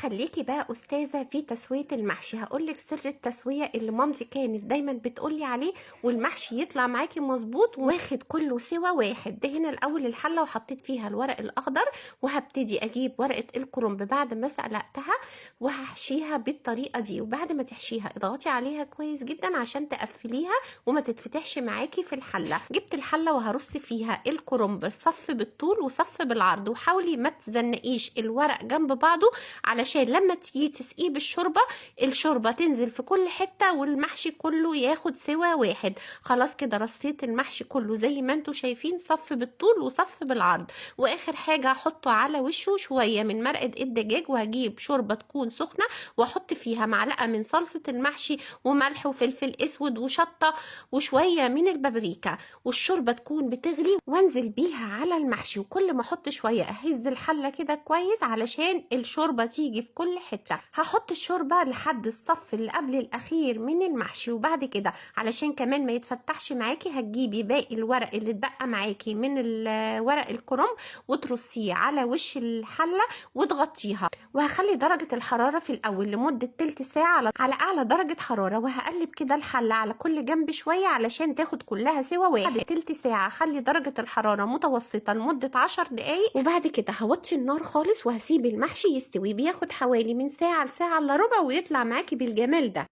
خليكي بقى أستاذة في تسوية المحشي. هقولك سر التسوية اللي مامتي كانت دايما بتقولي عليه، والمحشي يطلع معاكي مظبوط واخد كله سوا واحد. دهن الأول الحلة وحطيت فيها الورق الأخضر، وهبتدي أجيب ورقة الكرنب بعد ما سلقتها وهحشيها بالطريقة دي. وبعد ما تحشيها اضغطي عليها كويس جدا عشان تقفليها وما تتفتحش معاكي في الحلة. جبت الحلة وهرص فيها الكرنب صف بالطول وصف بالعرض، وحاولي ما تزنقيش الورق جنب بعضه علشان لما تيجي تسقيه بالشوربه الشوربه تنزل في كل حته والمحشي كله ياخد سوا واحد. خلاص كده رصيت المحشي كله زي ما انتوا شايفين، صف بالطول وصف بالعرض. واخر حاجه هحطه على وشه شويه من مرقه الدجاج، وهجيب شوربه تكون سخنه واحط فيها معلقه من صلصه المحشي وملح وفلفل اسود وشطه وشويه من البابريكا، والشوربه تكون بتغلي وانزل بيها على المحشي. وكل ما احط شويه اهز الحله كده كويس علشان الشوربه تيجي في كل حته. هحط الشوربه لحد الصف اللي قبل الاخير من المحشي، وبعد كده علشان كمان ما يتفتحش معاكي هتجيبي باقي الورق اللي اتبقى معاكي من ورق الكرنب وترصيه على وش الحله وتغطيها. وهخلي درجه الحراره في الاول لمده تلت ساعه على اعلى درجه حراره، وهقلب كده الحله على كل جنب شويه علشان تاخد كلها سوا واحد. بعد تلت ساعه خلي درجه الحراره متوسطه لمده 10 دقايق، وبعد كده هوطي النار خالص وهسيب المحشي يستوي. بياخد حوالي من ساعه لساعه الا ربع ويطلع معاكي بالجمال ده.